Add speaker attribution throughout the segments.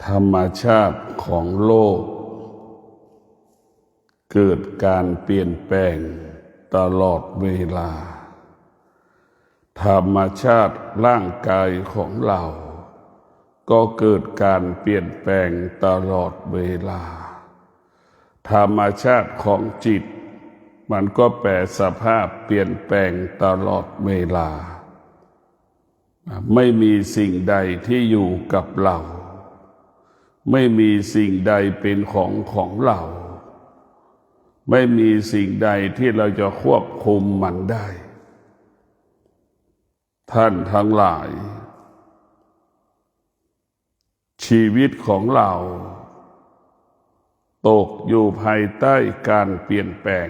Speaker 1: ธรรมชาติของโลกเกิดการเปลี่ยนแปลงตลอดเวลาธรรมชาติร่างกายของเราก็เกิดการเปลี่ยนแปลงตลอดเวลาธรรมชาติของจิตมันก็แปรสภาพเปลี่ยนแปลงตลอดเวลาไม่มีสิ่งใดที่อยู่กับเราไม่มีสิ่งใดเป็นของเราไม่มีสิ่งใดที่เราจะควบคุมมันได้ท่านทั้งหลายชีวิตของเราตกอยู่ภายใต้การเปลี่ยนแปลง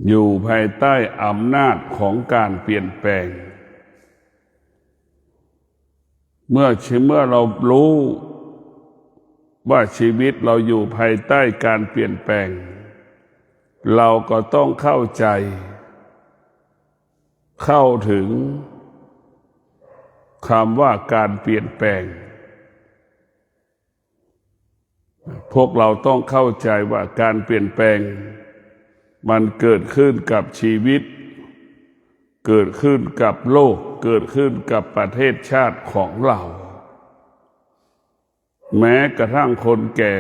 Speaker 1: อยู่ภายใต้อำนาจของการเปลี่ยนแปลงเมื่อเรารู้ว่าชีวิตเราอยู่ภายใต้การเปลี่ยนแปลงเราก็ต้องเข้าใจเข้าถึงคำว่าการเปลี่ยนแปลงพวกเราต้องเข้าใจว่าการเปลี่ยนแปลงมันเกิดขึ้นกับชีวิตเกิดขึ้นกับโลกเกิดขึ้นกับประเทศชาติของเราแม้กระทั่งคนแก่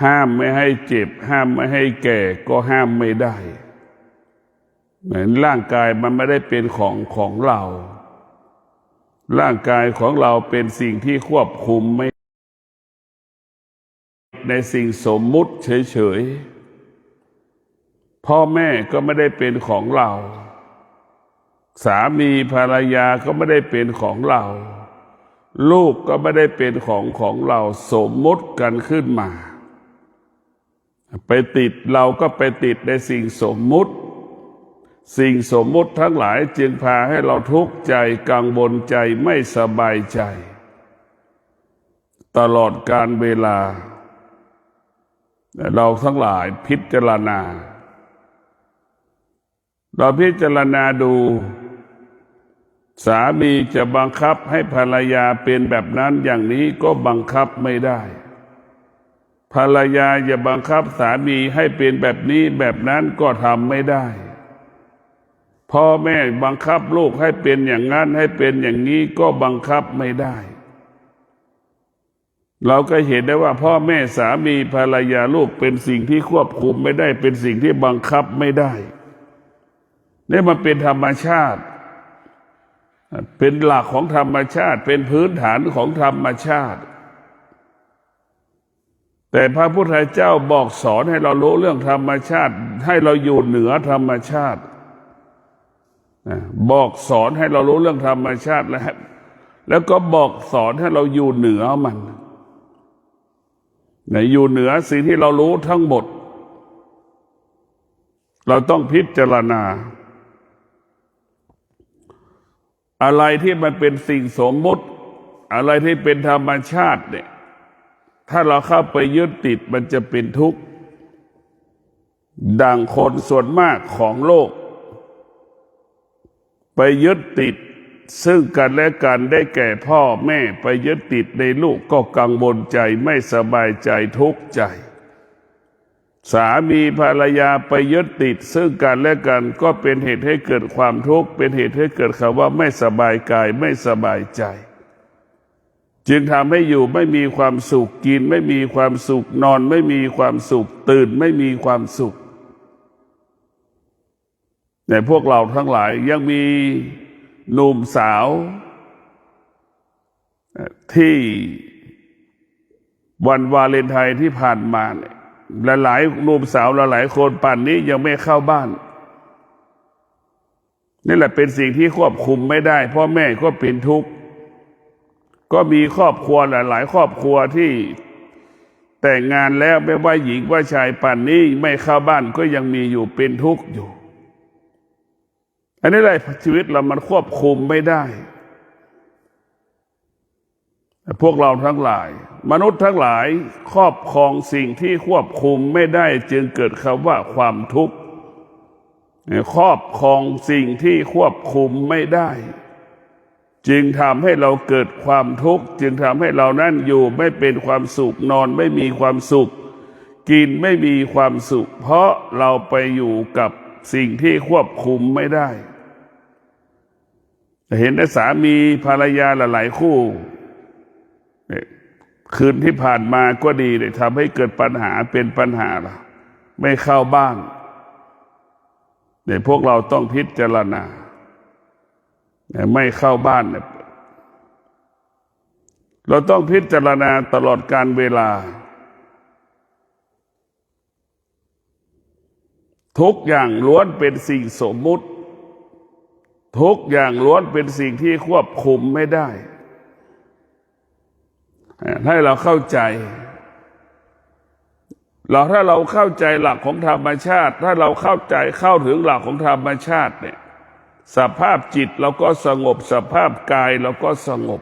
Speaker 1: ห้ามไม่ให้เจ็บห้ามไม่ให้แก่ก็ห้ามไม่ได้เหมือนร่างกายมันไม่ได้เป็นของเราร่างกายของเราเป็นสิ่งที่ควบคุมไม่ในสิ่งสมมุติเฉยๆพ่อแม่ก็ไม่ได้เป็นของเราสามีภรรยาก็ไม่ได้เป็นของเราลูกก็ไม่ได้เป็นของเราสมมุติกันขึ้นมาไปติดเราก็ไปติดในสิ่งสมมุติสิ่งสมมุติทั้งหลายจึงพาให้เราทุกข์ใจกังวลใจไม่สบายใจตลอดกาลเวลาเราทั้งหลายพิจารณาเราพิจารณาดูสามีจะบังคับให้ภรรยาเป็นแบบนั้นอย่างนี้ก็บังคับไม่ได้ภรรยาจะบังคับสามีให้เป็นแบบนี้แบบนั้นก็ทำไม่ได้พ่อแม่บังคับลูกให้เป็นอย่างนั้นให้เป็นอย่างนี้ก็บังคับไม่ได้เราก็เห็นได้ว่าพ่อแม่สามีภรรยาลูกเป็นสิ่งที่ควบคุมไม่ได้เป็นสิ่งที่บังคับไม่ได้นี่มันเป็นธรรมชาติเป็นหลักของธรรมชาติเป็นพื้นฐานของธรรมชาติแต่พระพุทธเจ้าบอกสอนให้เรารู้เรื่องธรรมชาติให้เราอยู่เหนือธรรมชาติบอกสอนให้เรารู้เรื่องธรรมชาติแล้วก็บอกสอนให้เราอยู่เหนือมันอยู่เหนือสิ่งที่เรารู้ทั้งหมดเราต้องพิจารณาอะไรที่มันเป็นสิ่งสมมุติอะไรที่เป็นธรรมชาติเนี่ยถ้าเราเข้าไปยึดติดมันจะเป็นทุกข์ดังคนส่วนมากของโลกไปยึดติดซึ่งกันและกันได้แก่พ่อแม่ไปยึดติดในลูกก็กังวลใจไม่สบายใจทุกข์ใจสามีภรรยาไปยึดติดซึ่งกันและกันก็เป็นเหตุให้เกิดความทุกข์เป็นเหตุให้เกิดคำว่าไม่สบายกายไม่สบายใจจึงทำให้อยู่ไม่มีความสุขกินไม่มีความสุขนอนไม่มีความสุขตื่นไม่มีความสุขในพวกเราทั้งหลายยังมีหนุ่มสาวที่วันวาเลนไทน์ที่ผ่านมาเนี่ยหลายหนุ่มสาวหลายคนป่านนี้ยังไม่เข้าบ้านนี่แหละเป็นสิ่งที่ควบคุมไม่ได้พ่อแม่ก็เป็นทุกข์ก็มีครอบครัวหลายครอบครัวที่แต่งงานแล้วไม่ว่าหญิงว่าชายป่านนี้ไม่เข้าบ้านก็ยังมีอยู่เป็นทุกข์อยู่อันนี้แหละชีวิตเรามันควบคุมไม่ได้พวกเราทั้งหลายมนุษย์ทั้งหลายครอบครองสิ่งที่ควบคุมไม่ได้จึงเกิดคำว่าความทุกข์ครอบครองสิ่งที่ควบคุมไม่ได้ จึงทำให้เราเกิดความทุกข์จึงทำให้เรานั้นอยู่ไม่เป็นความสุขนอนไม่มีความสุขกินไม่มีความสุขเพราะเราไปอยู่กับสิ่งที่ควบคุมไม่ได้เห็นสามีภรรยาหลายคู่คืนที่ผ่านมาก็ดีเลยทำให้เกิดปัญหาเป็นปัญหาละไม่เข้าบ้านเนี่ยพวกเราต้องพิจารณาไม่เข้าบ้านเนี่ยเราต้องพิจารณาตลอดการเวลาทุกอย่างล้วนเป็นสิ่งสมมุติทุกอย่างล้วนเป็นสิ่งที่ควบคุมไม่ได้ให้เราเข้าใจถ้าเราเข้าใจหลักของธรรมชาติถ้าเราเข้าถึงหลักของธรรมชาติเนี่ยสภาพจิตเราก็สงบสภาพกายเราก็สงบ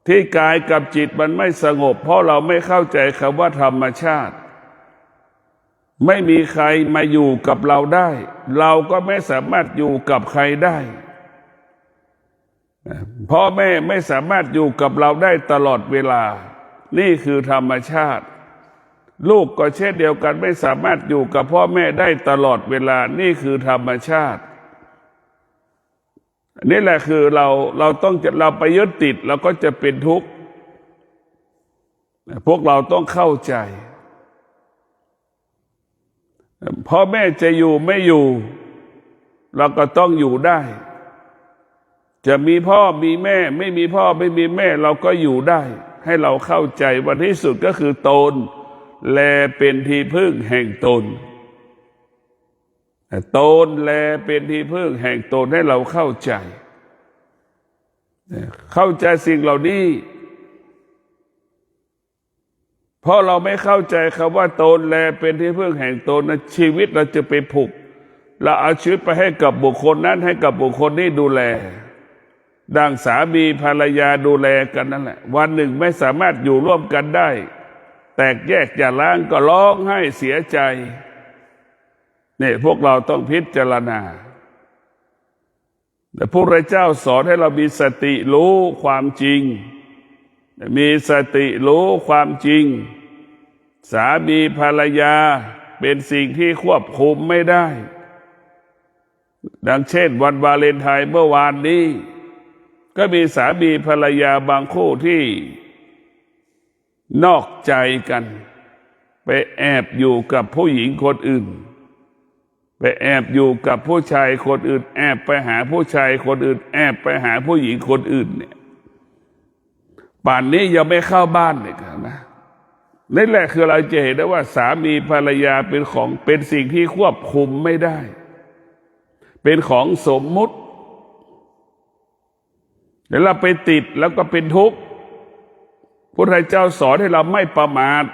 Speaker 1: ที่กายกับจิตมันไม่สงบเพราะเราไม่เข้าใจคำว่าธรรมชาติไม่มีใครมาอยู่กับเราได้เราก็ไม่สามารถอยู่กับใครได้พ่อแม่ไม่สามารถอยู่กับเราได้ตลอดเวลานี่คือธรรมชาติลูกก็เช่นเดียวกันไม่สามารถอยู่กับพ่อแม่ได้ตลอดเวลานี่คือธรรมชาตินี่แหละคือเราไปยึดติดเราก็จะเป็นทุกข์พวกเราต้องเข้าใจพ่อแม่จะอยู่ไม่อยู่เราก็ต้องอยู่ได้จะมีพ่อมีแม่ไม่มีพ่อไม่มีแม่เราก็อยู่ได้ให้เราเข้าใจว่าที่สุดก็คือตนแลเป็นที่พึ่งแห่งตนตนแลเป็นที่พึ่งแห่งตนให้เราเข้าใจสิ่งเหล่านี้เพราะเราไม่เข้าใจคำว่าตนแลเป็นที่พึ่งแห่งตนนะชีวิตเราจะไปผูกเราเอาชีวิตไปให้กับบุคคลนั้นให้กับบุคคลนี้ดูแลดังสามีภรรยาดูแลกันนั่นแหละวันหนึ่งไม่สามารถอยู่ร่วมกันได้แตกแยกอย่าร้างก็ร้องไห้เสียใจเนี่ยพวกเราต้องพิจารณาแต่พระพุทธเจ้าสอนให้เรามีสติรู้ความจริงมีสติรู้ความจริงสามีภรรยาเป็นสิ่งที่ควบคุมไม่ได้ดังเช่นวันวาเลนไทน์เมื่อวานนี้ก็มีสามีภรรยาบางคู่ที่นอกใจกันไปแอบอยู่กับผู้หญิงคนอื่นไปแอบอยู่กับผู้ชายคนอื่นแอบไปหาผู้ชายคนอื่นแอบไปหาผู้หญิงคนอื่นเนี่ยป่านนี้ยังไม่เข้าบ้านเลยนะนี่แหละคือเราจะเห็นได้ว่าสามีภรรยาเป็นสิ่งที่ควบคุมไม่ได้เป็นของสมมุติแล้วเราไปติดแล้วก็เป็นทุกข์พระพุทธเจ้าสอนให้เราไม่ประมาท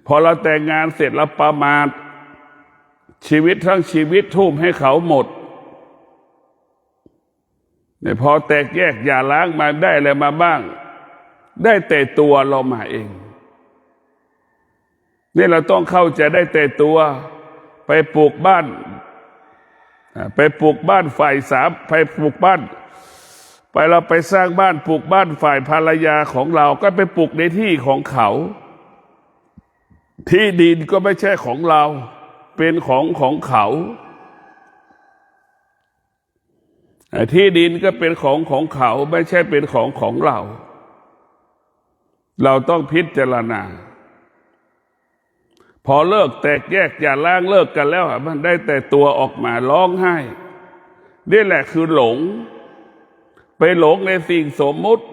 Speaker 1: พอเราแต่งงานเสร็จแล้วประมาทชีวิตทั้งชีวิตทุ่มให้เขาหมดพอแตกแยกอย่าล้างมาได้อะไรมาบ้างได้แต่ตัวเรามาเองนี่เราต้องเข้าใจได้แต่ตัวไปปลูกบ้านฝ่ายสามไปปลูกบ้านไปเราไปสร้างบ้านปลูกบ้านฝ่ายภรรยาของเราก็ไปปลูกในที่ของเขาที่ดินก็ไม่ใช่ของเราเป็นของเขาที่ดินก็เป็นของเขาไม่ใช่เป็นของเราเราต้องพิจารณาพอเลิกแตกแยกอย่าล้างเลิกกันแล้วมันได้แต่ตัวออกมาร้องไห้นี่แหละคือหลงไปหลงในสิ่งสมมุติ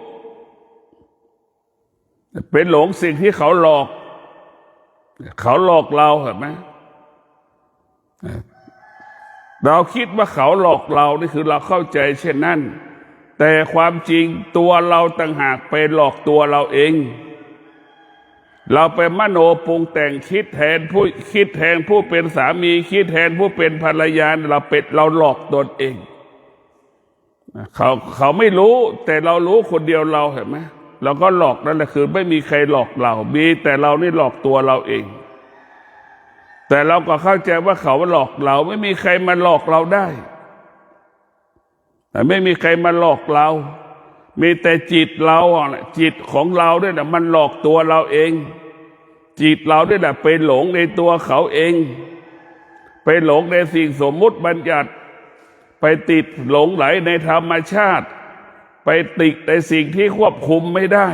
Speaker 1: เป็นหลงสิ่งที่เขาหลอกเราเห็นไหมเราคิดว่าเขาหลอกเรานี่คือเราเข้าใจเช่นนั้นแต่ความจริงตัวเราต่างหากไปหลอกตัวเราเองเราไปมโนปรุงแต่งคิดแทนผู้เป็นสามีคิดแทนผู้เป็นภรรยาเราหลอกตนเองเขาไม่รู้แต่เรารู้คนเดียวเราเห็นไหมเราก็หลอกนั่นแหละคือไม่มีใครหลอกเรามีแต่เรานี่หลอกตัวเราเองแต่เราก็เข้าใจว่าเขาหลอกเราไม่มีใครมาหลอกเราได้ แต่ไม่มีใครมาหลอกเรามีแต่จิตเราจิตของเราเนี่ยนะมันหลอกตัวเราเองจิตเราเนี่ยนะไปหลงในตัวเขาเองไปหลงในสิ่งสมมุติบัญญัติไปติดหลงไหลในธรรมชาติไปติดในสิ่งที่ควบคุมไม่ได้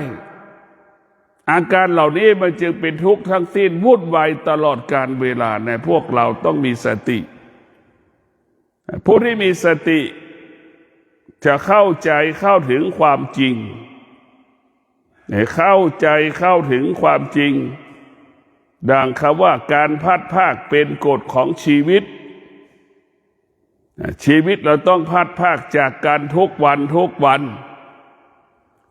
Speaker 1: อาการเหล่านี้มันจึงเป็นทุกข์ทั้งสิ้นวุ่นวายตลอดกาลเวลาในพวกเราต้องมีสติผู้ที่มีสติจะเข้าใจเข้าถึงความจริงเข้าใจเข้าถึงความจริงดังคำว่าการพัดภาคเป็นกฎของชีวิตชีวิตเราต้องพัดภาคจากการทุกวันทุกวัน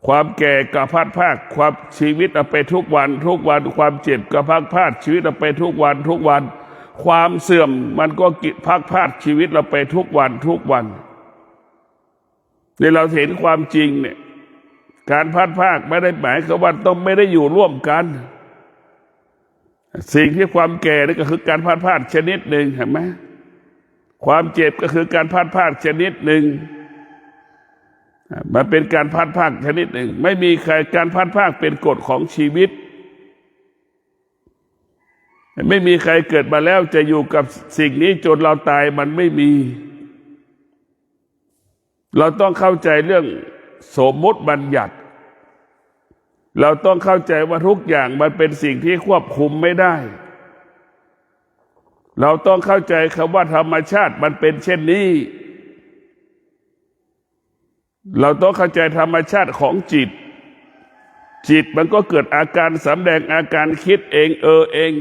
Speaker 1: ความแก่ก็พัดภาคความชีวิตเอาไปทุกวันทุกวันความเจ็บก็พัดภาคชีวิตเอาไปทุกวันทุกวันความเสื่อมมันก็พัดภาคชีวิตเราไปทุกวันทุกวันนี่เราเห็นความจริงเนี่ยการพัดภาคไม่ได้หมายความว่าต้องไม่ได้อยู่ร่วมกันสิ่งที่ความแก่นี่ก็คือการพัดภาคชนิดหนึ่งเห็นไหมความเจ็บก็คือการพัดภาคชนิดหนึ่งมันเป็นการพัดภาคชนิดหนึ่งไม่มีใครการพัดภาคเป็นกฎของชีวิตไม่มีใครเกิดมาแล้วจะอยู่กับสิ่งนี้จนเราตายมันไม่มีเราต้องเข้าใจเรื่องสมมติบัญญัติเราต้องเข้าใจว่าทุกอย่างมันเป็นสิ่งที่ควบคุมไม่ได้เราต้องเข้าใจคำว่าธรรมชาติมันเป็นเช่นนี้เราต้องเข้าใจธรรมชาติของจิตจิตมันก็เกิดอาการสำแดงอาการคิดเองเอง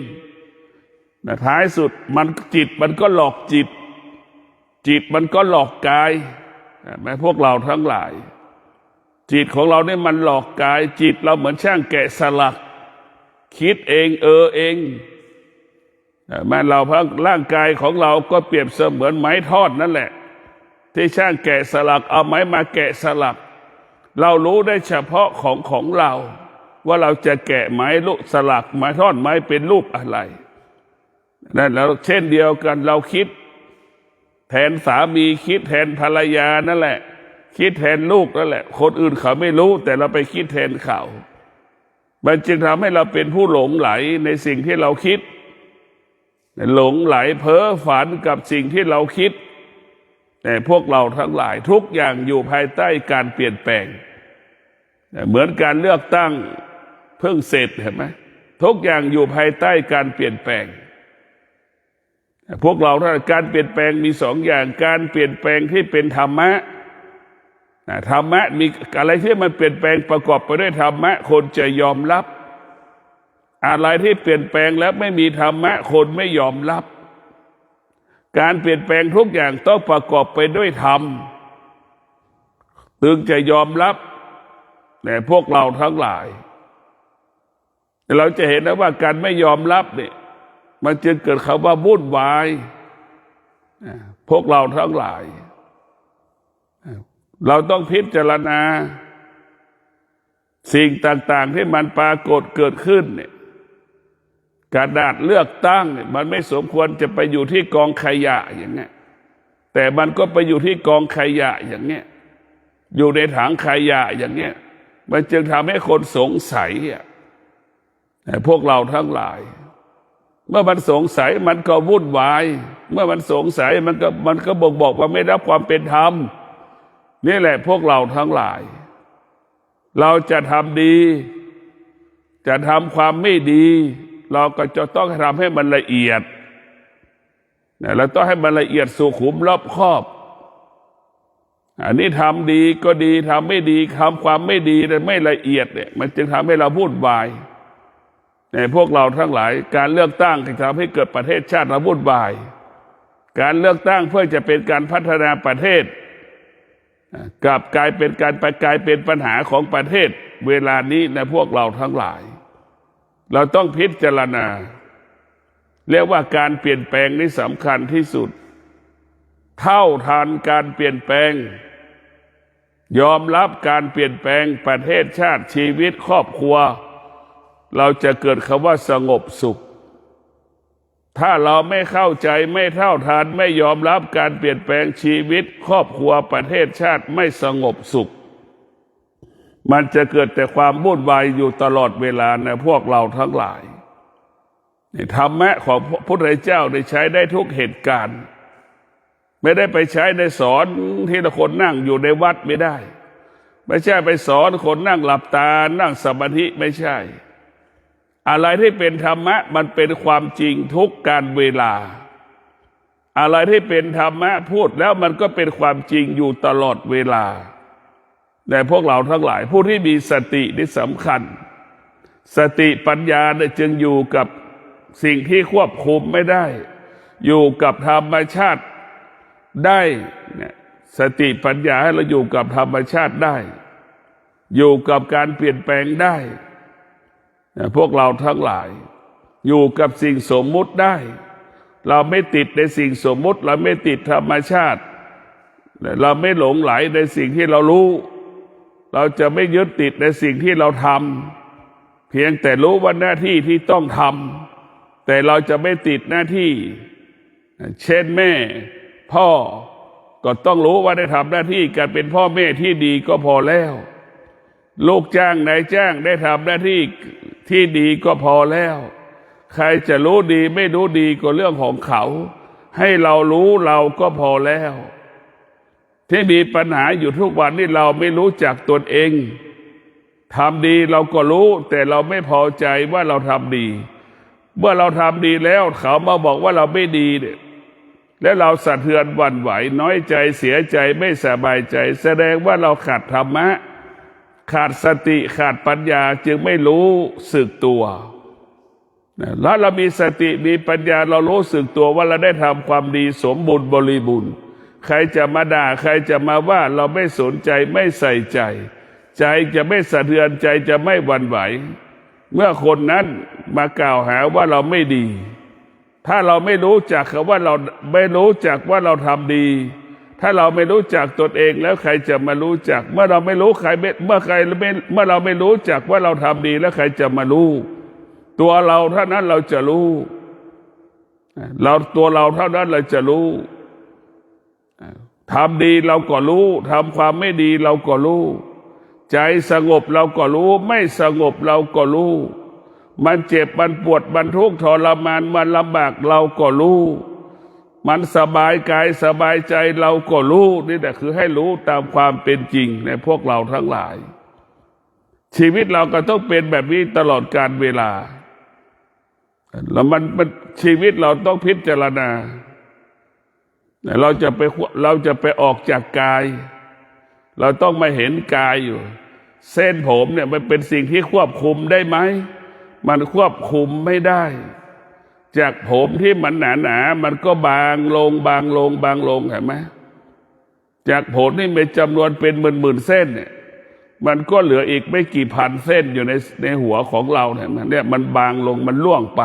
Speaker 1: ท้ายสุดมันจิตมันก็หลอกจิตจิตมันก็หลอกกายแม้พวกเราทั้งหลายจิตของเราเนี่ยมันหลอกกายจิตเราเหมือนช่างแกะสลักคิดเองเองแม้เราร่างกายของเราก็เปรียบเสมือนไม้ทอดนั่นแหละที่ช่างแกะสลักเอาไม้มาแกะสลักเรารู้ได้เฉพาะของเราว่าเราจะแกะไม้ลูกสลักไม้ทอดไม้เป็นรูปอะไรนั่นแล้วเช่นเดียวกันเราคิดแทนสามีคิดแทนภรรยานั่นแหละคิดแทนลูกนั่นแหละคนอื่นเขาไม่รู้แต่เราไปคิดแทนเขามันจึงทำให้เราเป็นผู้หลงไหลในสิ่งที่เราคิดหลงไหลเพ้อฝันกับสิ่งที่เราคิดแต่พวกเราทั้งหลายทุกอย่างอยู่ภายใต้การเปลี่ยนแปลงเหมือนการเลือกตั้งเพิ่งเสร็จเห็นไหมทุกอย่างอยู่ภายใต้การเปลี่ยนแปลงพวกเราถ้าการเปลี่ยนแปลงมีสองอย่างการเปลี่ยนแปลงที่เป็นธรรมะธรรมะมีอะไรที่มันเปลี่ยนแปลงประกอบไปด้วยธรรมะคนจะยอมรับอะไรที่เปลี่ยนแปลงแล้วไม่มีธรรมะคนไม่ยอมรับการเปลี่ยนแปลงทุกอย่างต้องประกอบไปด้วยธรรมถึงจะยอมรับแต่พวกเราทั้งหลายเราจะเห็นนะว่าการไม่ยอมรับเนี่ยมันจึงเกิดคำว่าวุ่นวายพวกเราทั้งหลายเราต้องพิจารณาสิ่งต่างๆที่มันปรากฏเกิดขึ้นเนี่ยกระดาษเลือกตั้งเนี่ยมันไม่สมควรจะไปอยู่ที่กองขยะอย่างเงี้ยแต่มันก็ไปอยู่ที่กองขยะอย่างเงี้ยอยู่ในถังขยะอย่างเงี้ยมันจึงทำให้คนสงสัยพวกเราทั้งหลายเมื่อมันสงสัยมันก็วุ่นวายเมื่อมันสงสัยมันก็บอกว่าไม่รับความเป็นธรรมนี่แหละพวกเราทั้งหลายเราจะทำดีจะทำความไม่ดีเราก็จะต้องทำให้มันละเอียดเราต้องให้มันละเอียดสุขุมรอบคอบอันนี้ทำดีก็ดีทำไม่ดีทำความไม่ดีแต่ไม่ละเอียดเนี่ยมันจึงทำให้เราวุ่นวายในพวกเราทั้งหลายการเลือกตั้งที่ทำให้เกิดประเทศชาติเราวุ่นวายการเลือกตั้งเพื่อจะเป็นการพัฒนาประเทศกลับกลายเป็นปัญหาของประเทศเวลานี้ในพวกเราทั้งหลายเราต้องพิจารณาเรียกว่าการเปลี่ยนแปลงนี่สำคัญที่สุดเท่าทันการเปลี่ยนแปลงยอมรับการเปลี่ยนแปลงประเทศชาติชีวิตครอบครัวเราจะเกิดคำว่าสงบสุข ถ้าเราไม่เข้าใจไม่เท่าทันไม่ยอมรับการเปลี่ยนแปลงชีวิตครอบครัวประเทศชาติไม่สงบสุขมันจะเกิดแต่ความวุ่นวายอยู่ตลอดเวลาในพวกเราทั้งหลายธรรมะของพระพุทธเจ้าได้ใช้ได้ทุกเหตุการณ์ไม่ได้ไปใช้ในสอนที่คนนั่งอยู่ในวัดไม่ได้ไม่ใช่ไปสอนคนนั่งหลับตานั่งสมาธิไม่ใช่อะไรที่เป็นธรรมะมันเป็นความจริงทุกการเวลาอะไรที่เป็นธรรมะพูดแล้วมันก็เป็นความจริงอยู่ตลอดเวลาแต่พวกเราทั้งหลายผู้ที่มีสตินี่สำคัญสติปัญญาเนี่ยจึงอยู่กับสิ่งที่ควบคุมไม่ได้อยู่กับธรรมชาติได้เนี่ยสติปัญญาให้เราอยู่กับธรรมชาติได้อยู่กับการเปลี่ยนแปลงได้พวกเราทั้งหลายอยู่กับสิ่งสมมุติได้เราไม่ติดในสิ่งสมมุติเราไม่ติดธรรมชาติเราไม่หลงไหลในสิ่งที่เรารู้เราจะไม่ยึดติดในสิ่งที่เราทำเพียงแต่รู้ว่าหน้าที่ที่ต้องทำแต่เราจะไม่ติดหน้าที่เช่นแม่พ่อก็ต้องรู้ว่าได้ทำหน้าที่การเป็นพ่อแม่ที่ดีก็พอแล้วลูกจ้างนายจ้างได้ทำหน้าที่ที่ดีก็พอแล้วใครจะรู้ดีไม่รู้ดีก็เรื่องของเขาให้เรารู้เราก็พอแล้วที่มีปัญหาอยู่ทุกวันนี้เราไม่รู้จักตนเองทำดีเราก็รู้แต่เราไม่พอใจว่าเราทำดีเมื่อเราทำดีแล้วเขามาบอกว่าเราไม่ดีเนี่ยแล้วเราสะเทือนหวั่นไหวน้อยใจเสียใจไม่สบายใจแสดงว่าเราขาดธรรมะขาดสติขาดปัญญาจึงไม่รู้สึกตัวแล้วเรามีสติมีปัญญาเรารู้สึกตัวว่าเราได้ทำความดีสมบูรณ์บริบูรณ์ใครจะมาด่าใครจะมาว่าเราไม่สนใจไม่ใส่ใจใจจะไม่สะเทือนใจจะไม่หวั่นไหวเมื่อคนนั้นมากล่าวหาว่าเราไม่ดีถ้าเราไม่รู้จักคำว่าเราไม่รู้จักว่าเราทำดีถ้าเราไม่รู้จักตนเองแล้วใครจะมารู้จักเมื่อเราไม่รู้เมื่อเราไม่รู้จักว่าเราทำดีแล้วใครจะมารู้ตัวเราเท่านั้นเราจะรู้ตัวเราเท่านั้นเราจะรู้ทำดีเราก็รู้ทำความไม่ดีเราก็รู้ใจสงบเราก็รู้ไม่สงบเราก็รู้มันเจ็บมันปวดมันทุกข์ทรมานมันลำบากเราก็รู้มันสบายกายสบายใจเราก็รู้นี่แหละคือให้รู้ตามความเป็นจริงในพวกเราทั้งหลายชีวิตเราก็ต้องเป็นแบบนี้ตลอดกาลเวลาแล้วมันชีวิตเราต้องพิจารณาเราจะไปออกจากกายเราต้องมาเห็นกายอยู่เส้นผมเนี่ยมันเป็นสิ่งที่ควบคุมได้ไหมมันควบคุมไม่ได้จากผมที่มันหนามันก็บางลงบางลงบางลงเห็นไหมจากผมที่มีจำนวนเป็นหมื่นเส้นเนี่ยมันก็เหลืออีกไม่กี่พันเส้นอยู่ในหัวของเราเนี่ยมันบางลงมันล่วงไป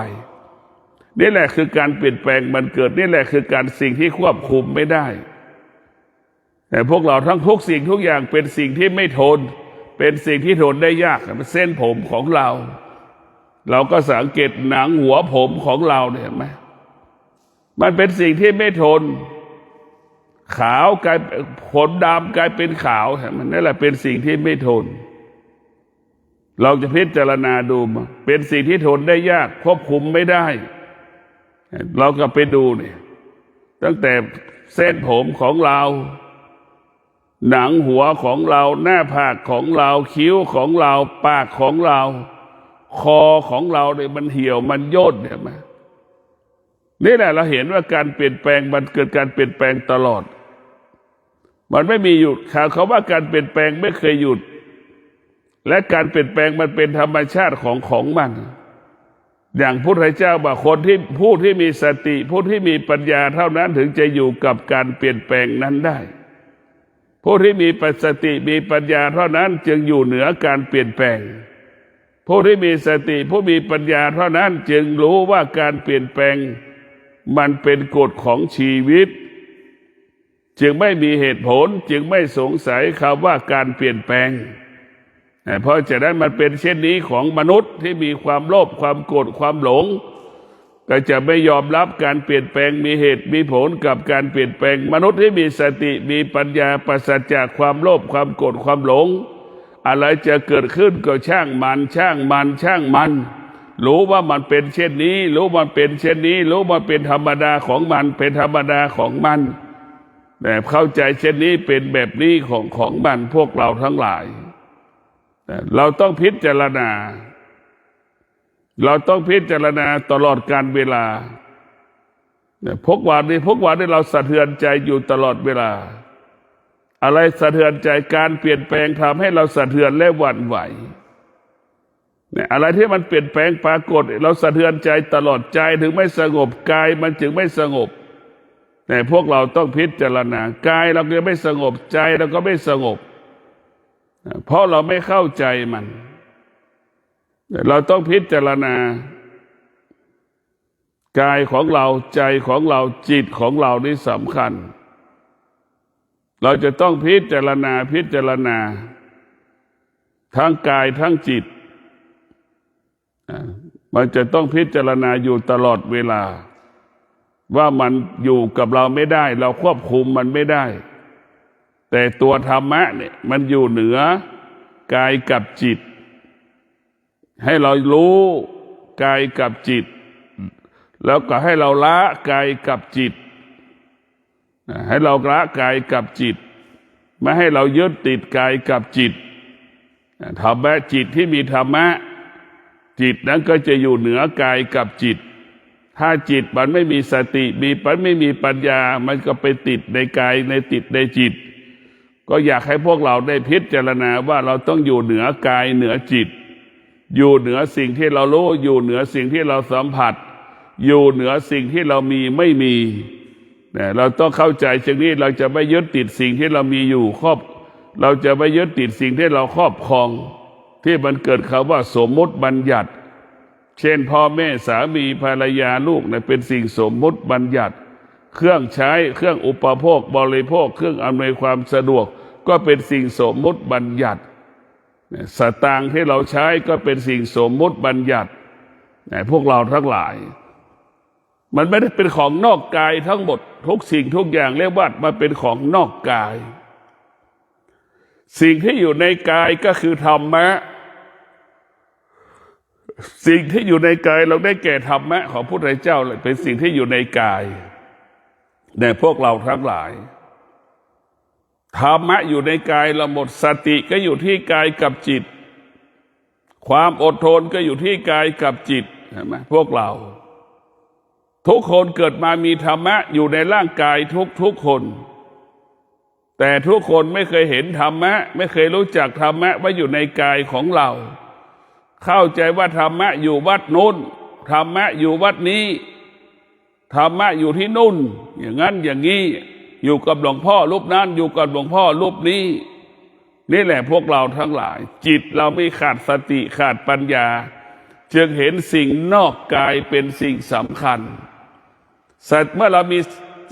Speaker 1: นี่แหละคือการเปลี่ยนแปลงมันเกิดนี่แหละคือการสิ่งที่ควบคุมไม่ได้แต่พวกเราทั้งทุกสิ่งทุกอย่างเป็นสิ่งที่ไม่ทนเป็นสิ่งที่ทนได้ยากเส้นผมของเราก็สังเกตหนังหัวผมของเราเนี่ยเห็นไหมมันเป็นสิ่งที่ไม่ทนขาวกลายขนดำกลายเป็นขาวมันนั่นแหละเป็นสิ่งที่ไม่ทนเราจะพิจารณาดูมาเป็นสิ่งที่ทนได้ยากควบคุมไม่ได้เราก็ไปดูเนี่ยตั้งแต่เส้นผมของเราหนังหัวของเราหน้าผากของเราคิ้วของเราปากของเราคอของเราเนี่ยมันเหี่ยวมันย่นเนี่ยมานี่แหละเราเห็นว่าการเปลี่ยนแปลงมันเกิดการเปลี่ยนแปลงตลอดมันไม่มีหยุดเขาว่าการเปลี่ยนแปลงไม่เคยหยุดและการเปลี่ยนแปลงมันเป็นธรรมชาติของมันอย่างพระพุทธเจ้าบอกผู้ที่มีสติผู้ที่มีปัญญาเท่านั้นถึงจะอยู่กับการเปลี่ยนแปลงนั้นได้ผู้ที่มีสติมีปัญญาเท่านั้นจึงอยู่เหนือการเปลี่ยนแปลงผู้ที่มีสติผู้มีปัญญาเท่านั้นจึงรู้ว่าการเปลี่ยนแปลงมันเป็นกฎของชีวิตจึงไม่มีเหตุผลจึงไม่สงสัยคำว่าการเปลี่ยนแปลงเพราะฉะนั้นมันเป็นเช่นนี้ของมนุษย์ที่มีความโลภความโกรธความหลง ก็จะไม่ยอมรับการเปลี่ยนแปลงมีเหตุมีผลกับการเปลี่ยนแปลงมนุษย์ที่มีสติมีปัญญาปราศจากความโลภความโกรธความหลงอะไรจะเกิดขึ้นก็ช่างมันรู้ว่ามันเป็นเช่นนี้รู้มันเป็นเช่นนี้รู้มันเป็นธรรมดาของมันเป็นธรรมดาของมันแต่เข้าใจเช่นนี้เป็นแบบนี้ของมันพวกเราทั้งหลายเราต้องพิจารณาตลอดการเวลาพวกวันนี้เราสะเทือนใจอยู่ตลอดเวลาอะไรสะเทือนใจการเปลี่ยนแปลงทำให้เราสะเทือนและหวั่นไหวเนี่ยอะไรที่มันเปลี่ยนแปลงปรากฏเราสะเทือนใจตลอดใจถึงไม่สงบกายมันจึงไม่สงบแต่พวกเราต้องพิจารณากายเราก็ไม่สงบใจเราก็ไม่สงบเพราะเราไม่เข้าใจมันเราต้องพิจารณากายของเราใจของเราจิตของเรานี่สำคัญเราจะต้องพิจารณาทั้งกายทั้งจิตมันจะต้องพิจารณาอยู่ตลอดเวลาว่ามันอยู่กับเราไม่ได้เราควบคุมมันไม่ได้แต่ตัวธรรมะเนี่ยมันอยู่เหนือกายกับจิตให้เรารู้กายกับจิตแล้วก็ให้เราละกายกับจิตให้เราละกายกับจิตไม่ให้เรายึดติดกายกับจิตธรรมะจิตที่มีธรรมะจิตนั้นก็จะอยู่เหนือกายกับจิตถ้าจิตมันไม่มีสติไม่มีปัญญามันก็ไปติดในกายในติดในจิตก็อยากให้พวกเราได้พิจารณาว่าเราต้องอยู่เหนือกายเหนือจิตอยู่เหนือสิ่งที่เรารู้อยู่เหนือสิ่งที่เราสัมผัสอยู่เหนือสิ่งที่เรามีไม่มีเราต้องเข้าใจเช่นนี้เราจะไม่ยึดติดสิ่งที่เรามีอยู่เราจะไม่ยึดติดสิ่งที่เราครอบครองที่มันเกิดคำว่าสมมุติบัญญัติเช่นพ่อแม่สามีภรรยาลูกเป็นสิ่งสมมุติบัญญัติเครื่องใช้เครื่องอุปโภคบริโภคเครื่องอำนวยความสะดวกก็เป็นสิ่งสมมุติบัญญัติสตางค์ที่เราใช้ก็เป็นสิ่งสมมุติบัญญัติพวกเราทั้งหลายมันไม่ได้เป็นของนอกกายทั้งหมดทุกสิ่งทุกอย่างเรียกว่ามันเป็นของนอกกายสิ่งที่อยู่ในกายก็คือธรรมะสิ่งที่อยู่ในกายเราได้แก่ธรรมะของพระพุทธเจ้าเลยเป็นสิ่งที่อยู่ในกายแต่พวกเราทั้งหลายธรรมะอยู่ในกายเราหมดสติก็อยู่ที่กายกับจิตความอดทนก็อยู่ที่กายกับจิตเห็นไหมพวกเราทุกคนเกิดมามีธรรมะอยู่ในร่างกายทุกคนแต่ทุกคนไม่เคยเห็นธรรมะไม่เคยรู้จักธรรมะว่าอยู่ในกายของเราเข้าใจว่าธรรมะอยู่วัดนู้นธรรมะอยู่วัดนี้ธรรมะอยู่ที่นู่นอย่างนั้นอย่างนี้อยู่กับหลวงพ่อรูปนั้นอยู่กับหลวงพ่อรูปนี้นี่แหละพวกเราทั้งหลายจิตเราไม่ขาดสติขาดปัญญาจึงเห็นสิ่งนอกกายเป็นสิ่งสำคัญเมื่อเรามี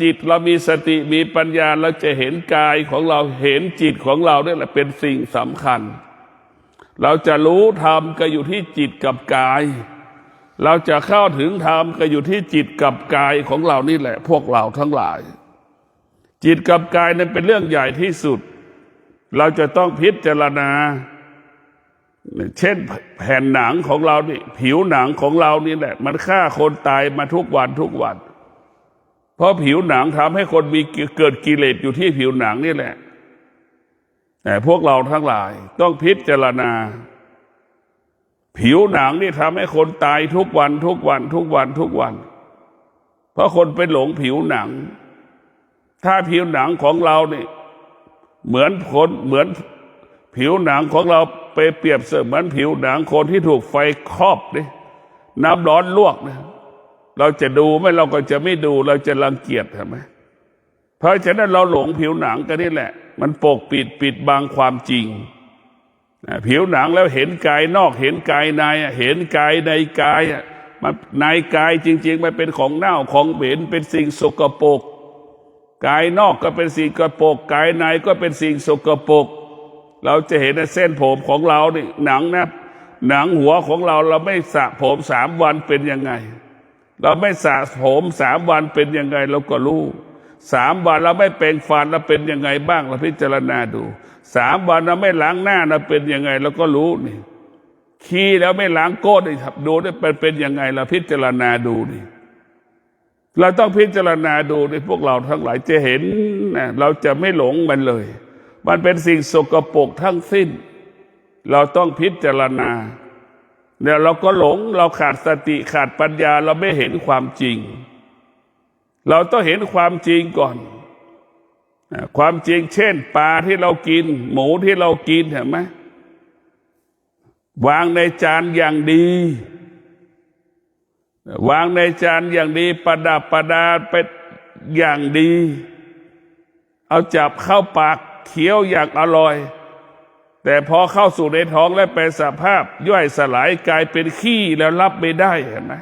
Speaker 1: จิตเรามีสติมีปัญญาเราจะเห็นกายของเราเห็นจิตของเราเนี่ยแหละเป็นสิ่งสำคัญเราจะรู้ธรรมก็อยู่ที่จิตกับกายเราจะเข้าถึงธรรมก็อยู่ที่จิตกับกายของเรานี่แหละพวกเราทั้งหลายจิตกับกายนั้นเป็นเรื่องใหญ่ที่สุดเราจะต้องพิจารณาเช่นแผ่นหนังของเรานี่ผิวหนังของเรานี่แหละมันฆ่าคนตายมาทุกวันเพราะผิวหนังทำให้คนเกิดกิเลสอยู่ที่ผิวหนังนี่แหละแต่พวกเราทั้งหลายต้องพิจารณาผิวหนังนี่ทำให้คนตายทุกวันเพราะคนไปหลงผิวหนังถ้าผิวหนังของเรานี่เหมือนผิวหนังของเราไปเปรียบเสมือนผิวหนังคนที่ถูกไฟครอบนี่น้ำร้อนลวกนะเราจะดูไหมเราก็จะไม่ดูเราจะรังเกียจใช่ไหมเพราะฉะนั้นเราหลงผิวหนังกันนี่แหละมันปกปิดบังความจริงผิวหนังแล้วเห็นกายนอกเห็นกายในเห็นกายในกายมันในกายจริงๆมันเป็นของเน่าของเหม็นเป็นสิ่งสกปรกกายนอกก็เป็นสิ่งสกปรกกายในก็เป็นสิ่งสกปรกเราจะเห็นเส้นผมของเรานี่หนังหัวของเราไม่สระผม3 วันเป็นยังไง เราไม่สระผม3 วันเป็นยังไงเราก็รู้3 วันเราไม่แปรงฟันเราเป็นยังไงบ้างเราพิจารณาดู3 วันเราไม่ล้างหน้าเราเป็นยังไงเราก็รู้นี่ขี้แล้วไม่ล้างก้นนี่ครับดูได้เป็นยังไงเราพิจารณาดูนี่เราต้องพิจารณาดูในพวกเราทั้งหลายจะเห็นนะเราจะไม่หลงมันเลยมันเป็นสิ่งสกปรกทั้งสิ้นเราต้องพิจารณาเนี่ยเราก็หลงเราขาดสติขาดปัญญาเราไม่เห็นความจริงเราต้องเห็นความจริงก่อนความจริงเช่นปลาที่เรากินหมูที่เรากินเห็นไหมวางในจานอย่างดีวางในจานอย่างดีประดับประดาเป็นอย่างดีเอาจับเข้าปากเคี้ยวอย่างอร่อยแต่พอเข้าสู่ในท้องและเป็นสภาพย่อยสลายกลายเป็นขี้แล้วรับไม่ได้เห็นไหม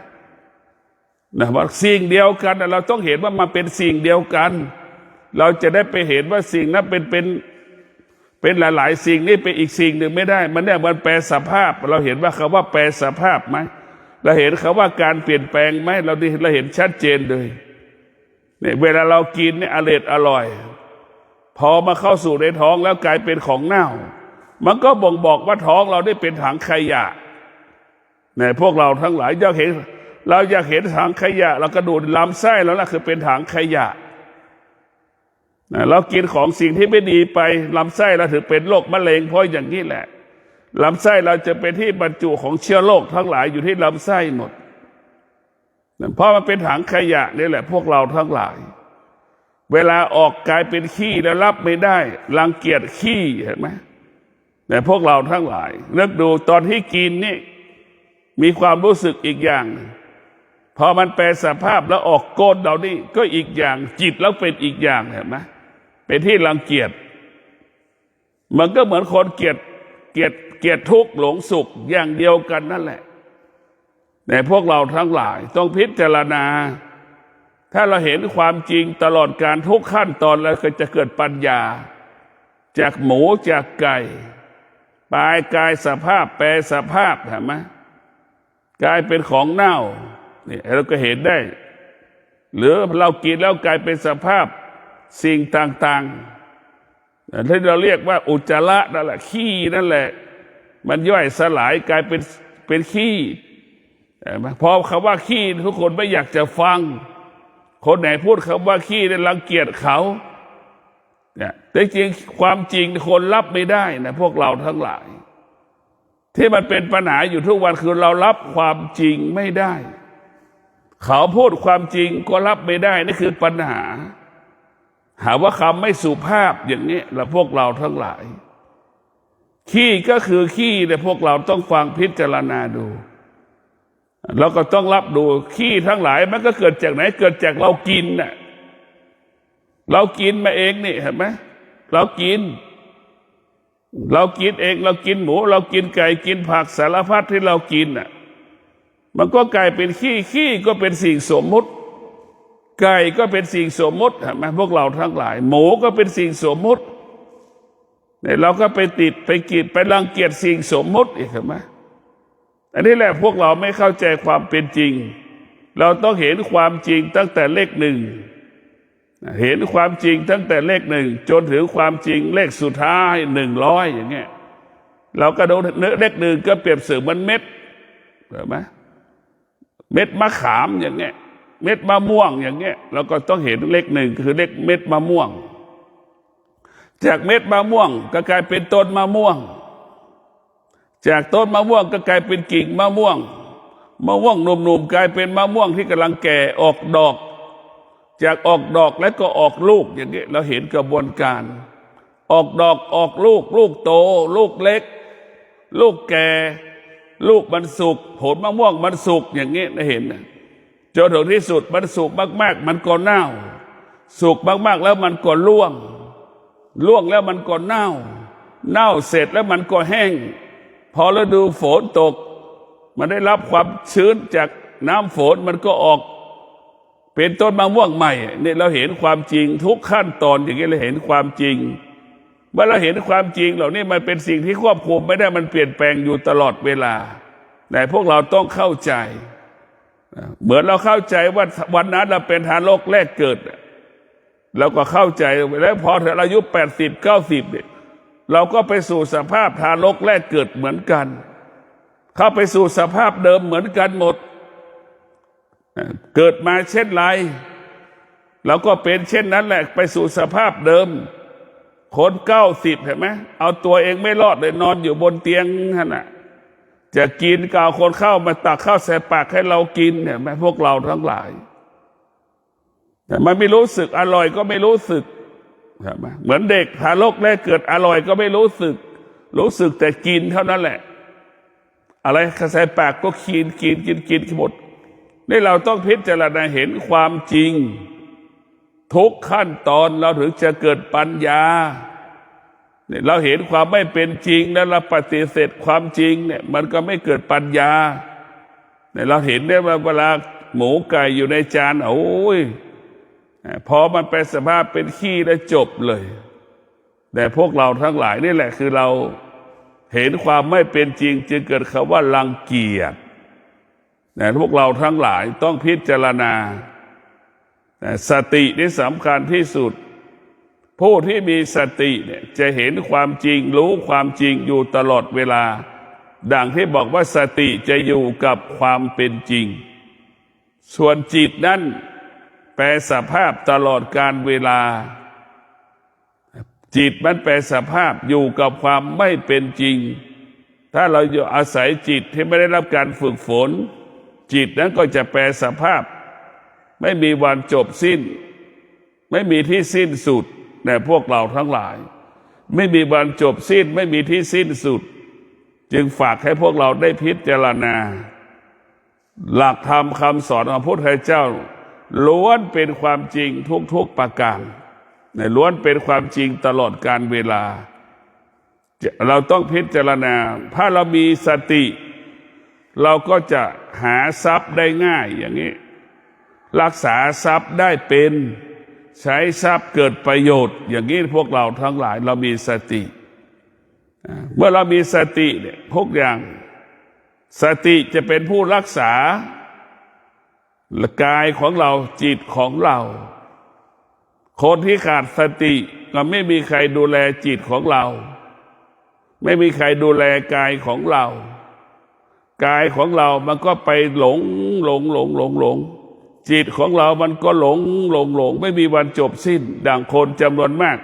Speaker 1: นะว่าสิ่งเดียวกันเราต้องเห็นว่ามันเป็นสิ่งเดียวกันเราจะได้ไปเห็นว่าสิ่งนั้นเป็นหลายๆสิ่งนี่เป็นอีกสิ่งหนึ่งไม่ได้มันเนี่ยมันแปลสภาพเราเห็นว่าคำว่าแปลสภาพไหมเราเห็นคำว่าการเปลี่ยนแปลงไหมเราเห็นชัดเจนเลยเนี่ยเวลาเรากินเนี่ยอร่อยพอมาเข้าสู่ในท้องแล้วกลายเป็นของเน่ามันก็บ่งบอกว่าท้องเราได้เป็นถังขยะเนี่ยพวกเราทั้งหลายเราอยากเห็นถังขยะเราก็ดูลำไส้แล้วล่ะคือเป็นถังขยะเรากินของสิ่งที่ไม่ดีไปลำไส้เราถึงเป็นโรคมะเร็งเพราะอย่างนี้แหละลำไส้เราจะเป็นที่บรรจุของเชื้อโรคทั้งหลายอยู่ที่ลำไส้หมดเพราะมันเป็นถังขยะนี่แหละพวกเราทั้งหลายเวลาออกกลายเป็นขี้แล้วรับไม่ได้รังเกียจขี้เห็นไหมแต่พวกเราทั้งหลายนึกดูตอนที่กินนี่มีความรู้สึกอีกอย่างพอมันแปลสภาพแล้วออกก้นเรานี่ก็อีกอย่างจิตแล้วเป็นอีกอย่างเห็นไหมเป็นที่รังเกียจมันก็เหมือนคนเกลียดทุกข์หลงสุขอย่างเดียวกันนั่นแหละแต่พวกเราทั้งหลายต้องพิจารณาถ้าเราเห็นความจริงตลอดการทุกขั้นตอนแล้วก็จะเกิดปัญญาจากหมูจากไก่ปลายกายสภาพแปรสภาพเห็นไหมกลายเป็นของเน่านี่เราก็เห็นได้หรือเรากินแล้วกลายเป็นสภาพสิ่งต่างๆที่เราเรียกว่าอุจจาระนั่นแหละขี้นั่นแหละมันย่อยสลายกลายเป็นขี้พอคำว่าขี้ทุกคนไม่อยากจะฟังคนไหนพูดคำว่าขี้เนี่ยรังเกียจเขาเนี่ยแต่จริงความจริงคนรับไม่ได้นะพวกเราทั้งหลายที่มันเป็นปัญหาอยู่ทุกวันคือเรารับความจริงไม่ได้เขาพูดความจริงก็รับไม่ได้นี่คือปัญหาหาว่าคำไม่สุภาพอย่างนี้แล้วพวกเราทั้งหลายขี้ก็คือขี้แต่พวกเราต้องฟังพิจารณาดูเราก็ต้องรับดูขี้ทั้งหลายมันก็เกิดจากไหนเกิดจากเรากินน่ะเรากินมาเองนี่เห็นไหมเรากินเองเรากินหมูเรากินไก่กินผักสารพัดที่เรากินน่ะมันก็กลายเป็นขี้ก็เป็นสิ่งสมมุติไก่ก็เป็นสิ่งสมมุติเห็นไหมพวกเราทั้งหลายหมูก็เป็นสิ่งสมมุติเนี่ยเราก็ไปติดไปกีดไปรังเกียจสิ่งสมมุติอีกเห็นไหมอันนี้แหละพวกเราไม่เข้าใจความเป็นจริงเราต้องเห็นความจริงตั้งแต่เลขหนึ่งเห็นความจริงตั้งแต่เลขหนึ่งจนถึงความจริงเลขสุดท้าย100อย่างเงี้ยเราก็ดูเลขหนึ่งก็เปรียบเสมือนเม็ดเห็นไหมเม็ดมะขามอย่างเงี้ยเม็ดมะม่วงอย่างเงี้ยเราก็ต้องเห็นเลขหนึ่งคือเลขเม็ดมะม่วงจากเม็ดมะม่วงก็กลายเป็นต้นมะม่วงจากต้นมะม่วงก็กลายเป็นกิ่งมะม่วงหนุ่มๆกลายเป็นมะม่วงที่กำลังแก่ออกดอกจากออกดอกแล้วก็ออกลูกอย่างนี้เราเห็นกระบวนการออกดอกออกลูกโตลูกเล็กลูกแก่ลูกมันสุกผลมะม่วงมันสุกอย่างนี้เราเห็นจนถึงที่สุดมันสุกมากๆมันก็เน่าสุกมากๆแล้วมันก็ร่วงแล้วมันก็เน่าเสร็จแล้วมันก็แห้งพอฤดูฝนตกมันได้รับความชื้นจากน้ำฝนมันก็ออกเป็นต้นมะม่วงใหม่เนี่ยเราเห็นความจริงทุกขั้นตอนอย่างนี้เราเห็นความจริงเมื่อเราเห็นความจริงเหล่านี้มันเป็นสิ่งที่ควบคุมไม่ได้มันเปลี่ยนแปลงอยู่ตลอดเวลาแต่พวกเราต้องเข้าใจ เหมือนเราเข้าใจว่าวันนั้นเราเป็นทารกแรกเกิดเราก็เข้าใจแล้วพอถึงอายุ80-90เนี่ยเราก็ไปสู่สภาพทารกแรกเกิดเหมือนกันเข้าไปสู่สภาพเดิมเหมือนกันหมดเกิดมาเช่นไรเราก็เป็นเช่นนั้นแหละไปสู่สภาพเดิมคน90เห็นไหมเอาตัวเองไม่รอดเลยนอนอยู่บนเตียงนั่นน่ะจะกินก็เอาคนเข้ามาตักข้าวใส่ปากให้เรากินเนี่ยแม่พวกเราทั้งหลายแต่มันไม่รู้สึกอร่อยก็ไม่รู้สึกใช่ไหมเหมือนเด็กทารกแรกเกิดอร่อยก็ไม่รู้สึกแต่กินเท่านั้นแหละอะไรใส่ปากก็กินหมดนี่เราต้องพิจารณาเห็นความจริงทุกขั้นตอนเราถึงจะเกิดปัญญาเนี่ยเราเห็นความไม่เป็นจริงแล้วเราปฏิเสธความจริงเนี่ยมันก็ไม่เกิดปัญญาเนี่ยเราเห็นได้ว่าเวลาหมูไก่อยู่ในจานโอ้ยพอมันเป็นสภาพเป็นขี้แล้วจบเลยแต่พวกเราทั้งหลายนี่แหละคือเราเห็นความไม่เป็นจริงจึงเกิดคำว่ารังเกียจแต่พวกเราทั้งหลายต้องพิจารณาสตินี่สำคัญที่สุดผู้ที่มีสติเนี่ยจะเห็นความจริงรู้ความจริงอยู่ตลอดเวลาดังที่บอกว่าสติจะอยู่กับความเป็นจริงส่วนจิตนั้นแปรสภาพตลอดการเวลาจิตมันแปรสภาพอยู่กับความไม่เป็นจริงถ้าเราอยู่อาศัยจิตที่ไม่ได้รับการฝึกฝนจิตนั้นก็จะแปรสภาพไม่มีวันจบสิ้นไม่มีที่สิ้นสุดแต่พวกเราทั้งหลายไม่มีวันจบสิ้นไม่มีที่สิ้นสุดจึงฝากให้พวกเราได้พิจารณาหลักธรรมคำสอนของพระพุทธเจ้าล้วนเป็นความจริงทุกประการล้วนเป็นความจริงตลอดการเวลาเราต้องพิจารณาถ้าเรามีสติเราก็จะหาทรัพย์ได้ง่ายอย่างนี้รักษาทรัพย์ได้เป็นใช้ทรัพย์เกิดประโยชน์อย่างนี้พวกเราทั้งหลายเรามีสติเมื่อเรามีสติเนี่ยทุกอย่างสติจะเป็นผู้รักษากายของเราจิตของเราคนที่ขาดสติก็ไม่มีใครดูแลจิตของเราไม่มีใครดูแลกายของเรากายของเรามันก็ไปหลงจิตของเรามันก็หลงไม่มีวันจบสิ้นดังคนจำนวนมาก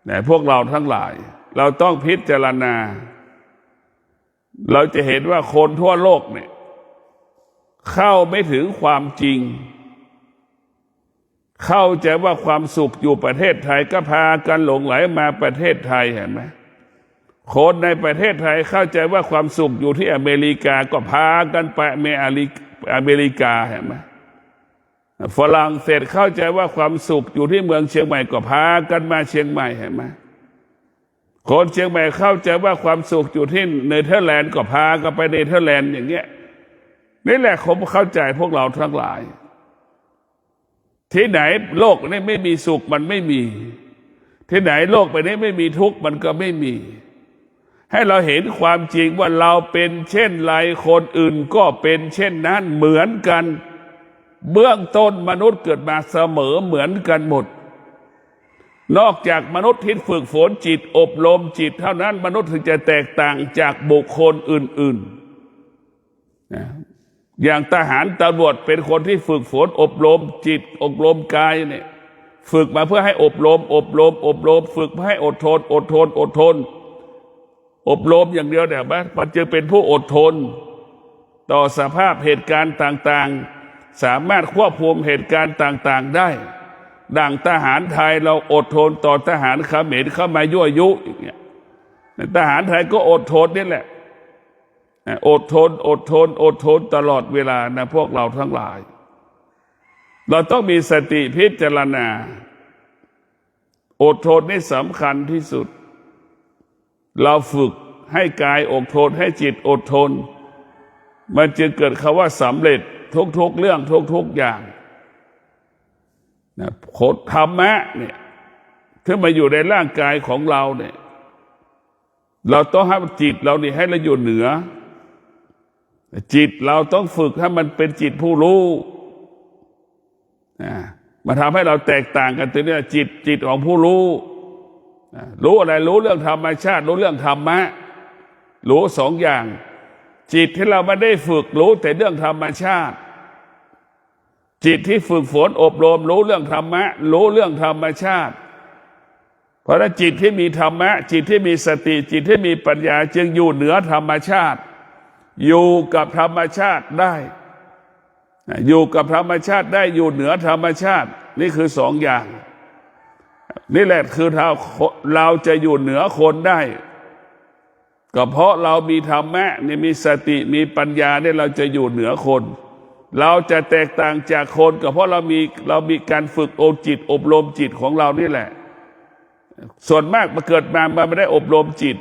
Speaker 1: แต่พวกเราทั้งหลายเราต้องพิจารณาเราจะเห็นว่าคนทั่วโลกเนี่ยเข้าไม่ถึงความจริงเข้าใจว่าความสุขอยู่ประเทศไทยก็พากันหลงไหลมาประเทศไทยเห็นไหมคนในประเทศไทยเข้าใจว่าความสุขอยู่ที่อเมริกาก็พากันไปอเมริกาเห็นไหมฝรั่งเศสเข้าใจว่าความสุขอยู่ที่เมืองเชียงใหม่ก็พากันมาเชียงใหม่เห็นไหมคนเชียงใหม่เข้าใจว่าความสุขอยู่ที่เนเธอร์แลนด์ก็พากันไปเนเธอร์แลนด์อย่างเงี้ยนี่แหละผมเข้าใจพวกเราทั้งหลายที่ไหนโลกนี้ไม่มีสุขมันไม่มีที่ไหนโลกไปนี้ไม่มีทุกข์มันก็ไม่มีให้เราเห็นความจริงว่าเราเป็นเช่นไรคนอื่นก็เป็นเช่นนั้นเหมือนกันเบื้องต้นมนุษย์เกิดมาเสมอเหมือนกันหมดนอกจากมนุษย์ที่ฝึกฝนจิตอบรมจิตเท่านั้นมนุษย์ถึงจะแตกต่างจากบุคคลอื่นๆอย่างทหารตำรวจเป็นคนที่ฝึกฝนอบรมจิตอบรมกายเนี่ยฝึกมาเพื่อให้อบรมฝึกเพื่อให้อดทนอบรมอย่างเดียวเนี่ยมันจึงเป็นผู้อดทนต่อสภาพเหตุการณ์ต่างๆสามารถควบคุมเหตุการณ์ต่างๆได้ดังทหารไทยเราอดทนต่อทหารเขมรเข้ามายั่วยุอย่างเงี้ยทหารไทยก็อดทนนี่แหละอดทนตลอดเวลานะพวกเราทั้งหลายเราต้องมีสติพิจารณาอดทนนี่สำคัญที่สุดเราฝึกให้กายอดทนให้จิตอดทนมันจึงเกิดคำว่าสำเร็จทุกเรื่องทุกอย่างนะโคตรธรรมะเนี่ยที่มาอยู่ในร่างกายของเราเนี่ยเราต้องให้จิตเรานี่ให้เราอยู่เหนือ จิตเราต้องฝึกให้มันเป็นจิตผู้รู้มาทำให้เราแตกต่างกันตรงนี้จิตของผู้รู้รู้อะไรรู้เรื่องธรรมชาติรู้เรื่องธรรมะรู้สองอย่างจิตที่เราไม่ได้ฝึกรู้แต่เรื่องธรรมชาติจิตที่ฝึกฝนอบรมรู้เรื่องธรรมะรู้เรื่องธรรมชาติเพราะฉะนั้นจิตที่มีธรรมะจิตที่มีสติจิตที่มีปัญญาจึงอยู่เหนือธรรมชาติอยู่กับธรรมชาติได้อยู่กับธรรมชาติได้อยู่เหนือธรรมชาตินี่คือสองอย่างนี่แหละคือเราจะอยู่เหนือคนได้ก็เพราะเรามีธรรมะนี่มีสติมีปัญญาเนี่ยเราจะอยู่เหนือคนเราจะแตกต่างจากคนก็เพราะเรามีการฝึกจิตอบรมจิตของเรานี่แหละส่วนมากมาเกิดมามันไม่ได้อบรมจิต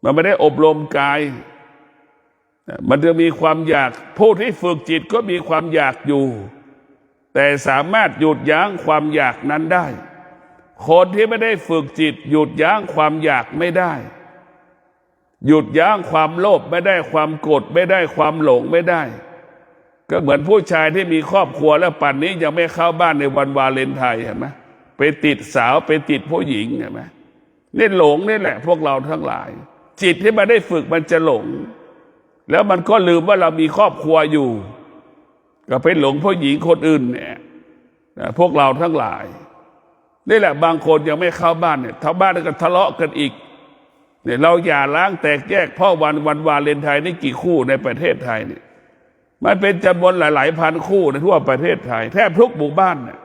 Speaker 1: มันไม่ได้อบรมกายมันจะมีความอยากผู้ที่ฝึกจิตก็มีความอยากอยู่แต่สามารถหยุดยั้งความอยากนั้นได้คนที่ไม่ได้ฝึกจิตหยุดยั้งความอยากไม่ได้หยุดยั้งความโลภไม่ได้ความโกรธไม่ได้ความหลงไม่ได้ก็เหมือนผู้ชายที่มีครอบครัวแล้วป่านนี้ยังไม่เข้าบ้านในวันวาเลนไทน์เห็นไหมไปติดสาวไปติดผู้หญิงเห็นไหมนี่หลงนี่แหละพวกเราทั้งหลายจิตที่มาได้ฝึกมันจะหลงแล้วมันก็ลืมว่าเรามีครอบครัวอยู่ก็ไปหลงผู้หญิงคนอื่นเนี่ยพวกเราทั้งหลายนี่แหละบางคนยังไม่เข้าบ้านเนี่ยชาวบ้านก็ทะเลาะกันอีกเนี่ยเราอย่าล้างแตกแยกเพราะวันวาเลนไทน์นี่กี่คู่ในประเทศไทยเนี่ยมันเป็นจำนวนหลายพันคู่ในทั่วประเทศไทยแทบทุกหมู่บ้านเนี่ย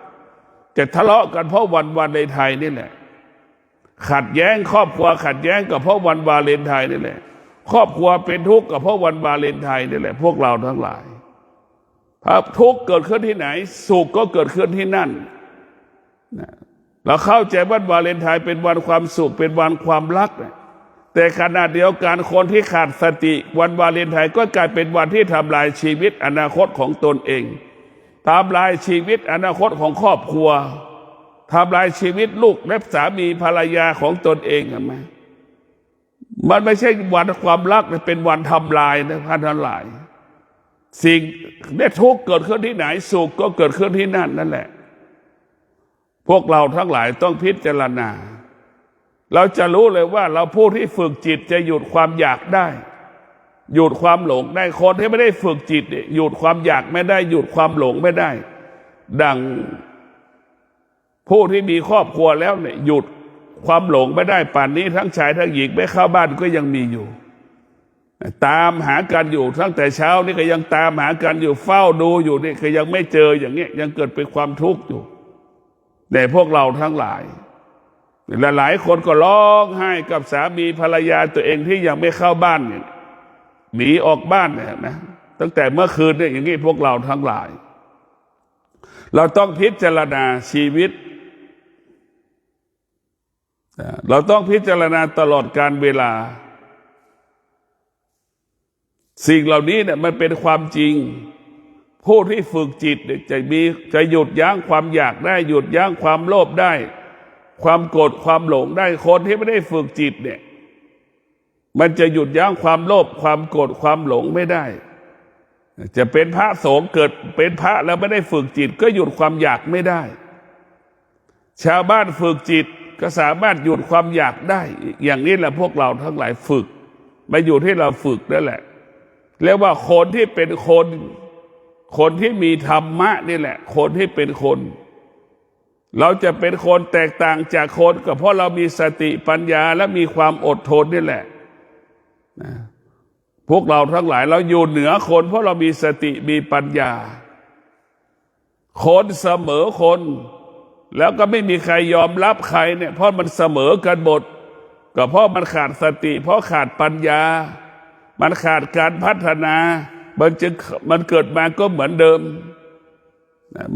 Speaker 1: จะทะเลาะกันเพราะวันวาเลนไทน์นี่แหละขัดแย้งครอบครัวขัดแย้งก็เพราะวันวาเลนไทน์นี่แหละครอบครัวเป็นทุกข์ก็เพราะวันวาเลนไทน์นี่แหละพวกเราทั้งหลายถ้าทุกข์เกิดขึ้นที่ไหนสุขก็เกิดขึ้นที่นั่นเราเข้าใจวันวาเลนไทน์เป็นวันความสุขเป็นวันความรักแต่ขณะเดียวกันคนที่ขาดสติวันวาเลนไทน์ก็กลายเป็นวันที่ทำลายชีวิตอนาคตของตนเองทำลายชีวิตอนาคตของครอบครัวทำลายชีวิตลูกและสามีภรรยาของตนเองเห็นไหมมันไม่ใช่วันความรักเป็นวันทำลายนะท่านทั้งหลายสิ่งได้ทุกข์เกิดขึ้นที่ไหนสุขก็เกิดขึ้นที่นั่นนั่นแหละพวกเราทั้งหลายต้องพิจารณาเราจะรู้เลยว่าเราผู้ที่ฝึกจิตจะหยุดความอยากได้หยุดความหลงได้คนที่ไม่ได้ฝึกจิตหยุดความอยากไม่ได้หยุดความหลงไม่ได้ดังผู้ที่มีครอบครัวแล้วเนี่ยหยุดความหลงไม่ได้ป่านนี้ทั้งชายทั้งหญิงไม่เข้าบ้านก็ยังมีอยู่ตามหากันอยู่ตั้งแต่เช้านี่ก็ยังตามหากันอยู่เฝ้าดูอยู่นี่ก็ยังไม่เจออย่างนี้ยังเกิดเป็นความทุกข์อยู่แต่พวกเราทั้งหลายหลายคนก็ร้องไห้กับสามีภรรยาตัวเองที่ยังไม่เข้าบ้านเนี่ยหนีออกบ้านเนี่ยนะตั้งแต่เมื่อคืนเนี่ยอย่างนี้พวกเราทั้งหลายเราต้องพิจารณาชีวิตเราต้องพิจารณาตลอดการเวลาสิ่งเหล่านี้เนี่ยมันเป็นความจริงผู้ที่ฝึกจิตจะหยุดยั้งความอยากได้หยุดยั้งความโลภได้ความโกรธความหลงได้คนที่ไม่ได้ฝึกจิตเนี่ยมันจะหยุดยั้งความโลภความโกรธความหลงไม่ได้จะเป็นพระสงฆ์เกิดเป็นพระแล้วไม่ได้ฝึกจิตก็หยุดความอยากไม่ได้ชาวบ้านฝึกจิตก็สามารถหยุดความอยากได้อย่างนี้แหละพวกเราทั้งหลายฝึกมาอยู่ที่เราฝึกนั่นแหละเรียกว่าคนที่เป็นคนที่มีธรรมะนี่แหละคนที่เป็นคนเราจะเป็นคนแตกต่างจากคนก็เพราะเรามีสติปัญญาและมีความอดทนนี่แหละพวกเราทั้งหลายเราอยู่เหนือคนเพราะเรามีสติมีปัญญาคนเสมอคนแล้วก็ไม่มีใครยอมรับใครเนี่ยเพราะมันเสมอกันหมดก็เพราะมันขาดสติเพราะขาดปัญญามันขาดการพัฒนามันเกิดมาก็เหมือนเดิม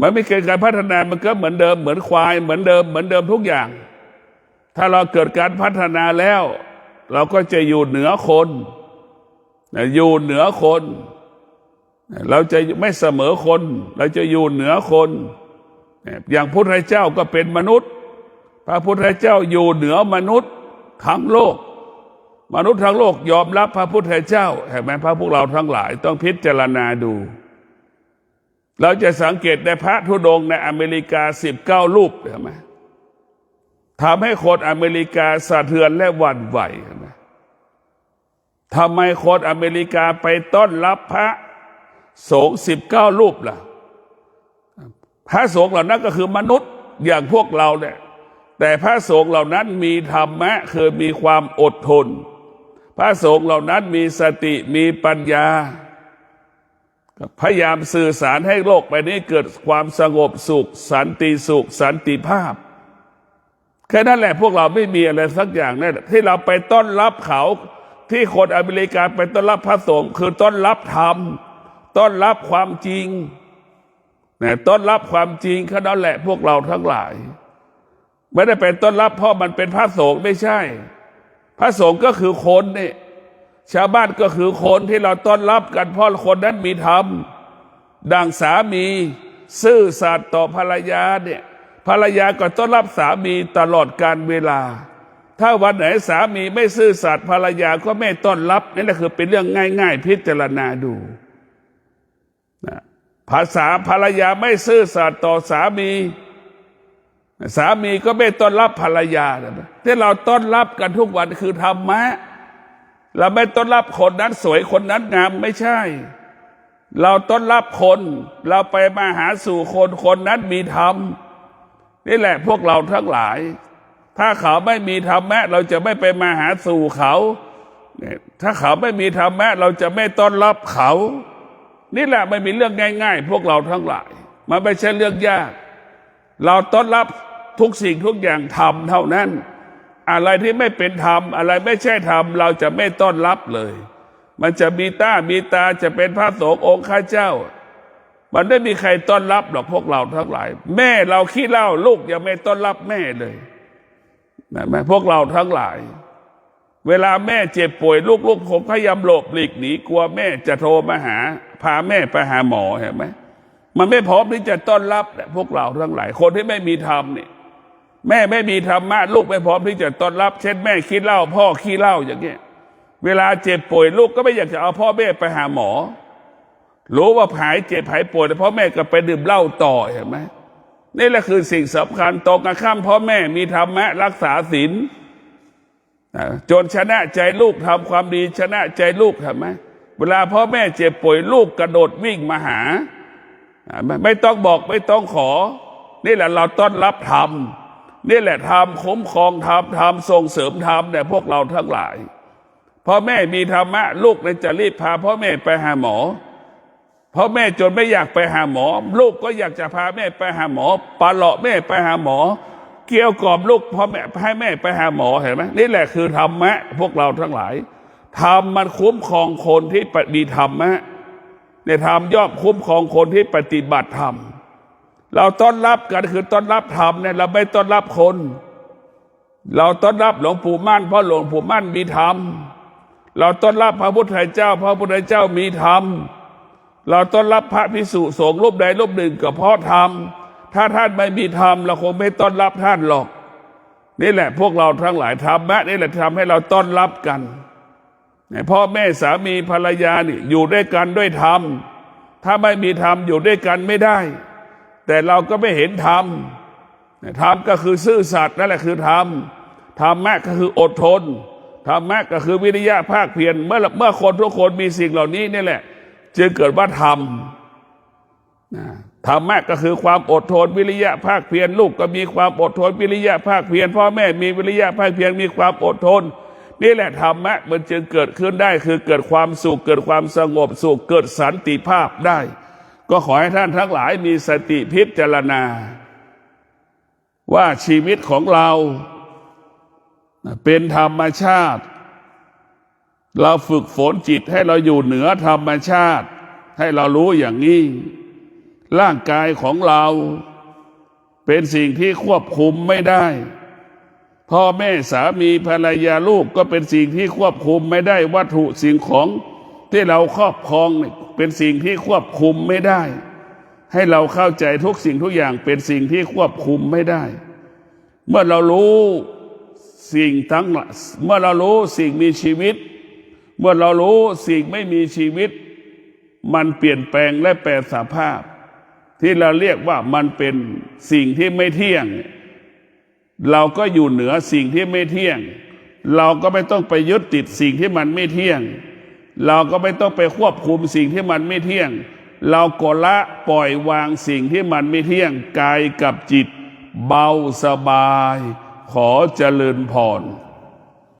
Speaker 1: มันไม่เกิดการพัฒนามันก็เหมือนเดิมเหมือนควายเหมือนเดิมทุกอย่างถ้าเราเกิดการพัฒนาแล้วเราก็จะอยู่เหนือคนอยู่เหนือคนเราจะไม่เสมอคนเราจะอยู่เหนือคนอย่างพระพุทธเจ้าก็เป็นมนุษย์พระพุทธเจ้าอยู่เหนือมนุษย์ทั้งโลก มนุษย์ทั้งโลกยอมรับพระพุทธเจ้าเห็นไหมพระพวกเราทั้งหลายต้องพิจารณาดูเราจะสังเกตในพระธุดงค์ในอเมริกา19 รูปเห็นไหมทำให้คนอเมริกาสะเทือนและหวั่นไหวเห็นไหมทำไมคนอเมริกาไปต้อนรับพระสงฆ์19 รูปล่ะพระสงฆ์เหล่านั้นก็คือมนุษย์อย่างพวกเราเนี่ยแต่พระสงฆ์เหล่านั้นมีธรรมะคือมีความอดทนพระสงฆ์เหล่านั้นมีสติมีปัญญาพยายามสื่อสารให้โลกใบนี้เกิดความสงบสุขสันติสุขสันติภาพแค่นั้นแหละพวกเราไม่มีอะไรสักอย่างนั่นแหละที่เราไปต้อนรับเขาที่คนอเมริกาไปต้อนรับพระสงฆ์คือต้อนรับธรรมต้อนรับความจริงนะต้อนรับความจริงแค่นั้นแหละพวกเราทั้งหลายไม่ได้ไปต้อนรับเพราะมันเป็นพระสงฆ์ไม่ใช่พระสงฆ์ก็คือคนนี่ชาวบ้านก็คือคนที่เราต้อนรับกันเพราะคนนั้นมีธรรมดังสามีซื่อสัตย์ต่อภรรยาเนี่ยภรรยาก็ต้อนรับสามีตลอดการเวลาถ้าวันไหนสามีไม่ซื่อสัตย์ภรรยาก็ไม่ต้อนรับนี่แหละคือเป็นเรื่องง่ายๆพิจารณาดูนะภาษาภรรยาไม่ซื่อสัตย์ต่อสามีสามีก็ไม่ต้อนรับภรรยาที่เราต้อนรับกันทุกวันคือธรรมะเราไม่ต้อนรับคนนั้นสวยคนนั้นงามไม่ใช่เราต้อนรับคนเราไปมาหาสู่คนคนนั้นมีธรรมนี่แหละพวกเราทั้งหลายถ้าเขาไม่มีธรรมะเราจะไม่ไปมาหาสู่เขาถ้าเขาไม่มีธรรมะเราจะไม่ต้อนรับเขานี่แหละไม่มีเรื่องง่ายๆพวกเราทั้งหลายมันไม่ใช่เรื่องยากเราต้อนรับทุกสิ่งทุกอย่างธรรมเท่านั้นอะไรที่ไม่เป็นธรรมอะไรไม่ใช่ธรรมเราจะไม่ต้อนรับเลยมันจะมีตาจะเป็นพระสงฆ์องค์ข้าเจ้ามันไม่มีใครต้อนรับหรอกพวกเราทั้งหลายแม่เราขี้เหล้าลูกยังไม่ต้อนรับแม่เลยนะแม่พวกเราทั้งหลายเวลาแม่เจ็บป่วยลูกผมพยายามหลบหลีกหนีกลัวแม่จะโทรมาหาพาแม่ไปหาหมอเห็นไหมมันไม่พร้อมที่จะต้อนรับพวกเราทั้งหลายคนที่ไม่มีธรรมนี่แม่ไม่มีธรรมะลูกไม่พร้อมที่จะต้อนรับเช่นแม่ขี้เหล้าพ่อขี้เหล้าอย่างเงี้ยเวลาเจ็บป่วยลูกก็ไม่อยากจะเอาพ่อแม่ไปหาหมอรู้ว่าหายเจ็บหายป่วยแต่พ่อแม่ก็ไปดื่มเหล้าต่อเห็นไหมนี่แหละคือสิ่งสำคัญตรงกันข้ามพ่อแม่มีธรรมะรักษาศีลจนชนะใจลูกทำความดีชนะใจลูกเห็นไหมเวลาพ่อแม่เจ็บป่วยลูกกระโดดวิ่งมาหาไม่ต้องบอกไม่ต้องขอนี่แหละเราต้อนรับธรรมนี่แหละธรรมคุ้มครองธรรมส่งเสริมธรรมแด่พวกเราทั้งหลายพ่อแม่มีธรรมะลูกเลยจะรีบพาพ่อแม่ไปหาหมอพ่อแม่จนไม่อยากไปหาหมอลูกก็อยากจะพาแม่ไปหาหมอปาเลาะแม่ไปหาหมอเกี่ยวกล่อมลูกพ่อแม่ให้แม่ไปหาหมอเห็นไหมนี่แหละคือธรรมะพวกเราทั้งหลายธรรมมันคุ้มครองคนที่มีธรรมะในธรรมย่อมคุ้มครองคนที่ปฏิบัติธรรมเราต้อนรับกันคือต้อนรับธรรมเนี่ยเราไม่ต้อนรับคนเราต้อนรับหลวงปู่มั่นเพราะหลวงปู่มั่นมีธรรมเราต้อนรับพระพุทธเจ้าเพราะพระพุทธเจ้ามีธรรมเราต้อนรับพระภิกษุสงฆ์รูปใดรูปหนึ่งก็เพราะธรรมถ้าท่านไม่มีธรรมเราคงไม่ต้อนรับท่านหรอกนี่แหละพวกเราทั้งหลายธรรมะนี่แหละทำให้เราต้อนรับกันพ่อแม่สามีภรรยานี่อยู่ด้วยกันด้วยธรรมถ้าไม่มีธรรมอยู่ด้วยกันไม่ได้แต่เราก็ไม่เห็นธรรมธรรมก็คือซื่อสัตย์นั่นแหละคือธรรมธรรมะก็คืออดทนธรรมะก็คือวิริยะภาคเพียรเมื่อคนทุกคนมีสิ่งเหล่านี้นี่แหละจึงเกิดว่าธรรมธรรมะก็คือความอดทนวิริยะภาคเพียรลูกก็มีความอดทนวิริยะภาคเพียรพ่อแม่มีวิริยะภาคเพียรมีความอดทนนี่แหละธรรมะมันจึงเกิดขึ้นได้คือเกิดความสุขเกิดความสงบสุขเกิดสันติภาพได้ก็ขอให้ท่านทั้งหลายมีสติพิจารณาว่าชีวิตของเราเป็นธรรมชาติเราฝึกฝนจิตให้เราอยู่เหนือธรรมชาติให้เรารู้อย่างนี้ร่างกายของเราเป็นสิ่งที่ควบคุมไม่ได้พ่อแม่สามีภรรยาลูกก็เป็นสิ่งที่ควบคุมไม่ได้วัตถุสิ่งของที่เราครอบครองเป็นสิ่งที่ควบคุมไม่ได้ให้เราเข้าใจทุกสิ่งทุกอย่างเป็นสิ่งที่ควบคุมไม่ได้เมื่อเรารู้ สิ่งทั้งหลายเมื่อเรารู้สิ่งมีชีวิต เมื่อเรารู้สิ่งไม่มีชีวิตมันเปลี่ยนแปลงและแปรสภาพที่เราเรียกว่ามันเป็นสิ่งที่ไม่เที่ยงเราก็อยู่เหนือสิ่งที่ไม่เที่ยงเราก็ไม่ต้องไปยึดติดสิ่งที่มันไม่เที่ยงเราก็ไม่ต้องไปควบคุมสิ่งที่มันไม่เที่ยงเราก็ละปล่อยวางสิ่งที่มันไม่เที่ยงกายกับจิตเบาสบายขอเจริญพร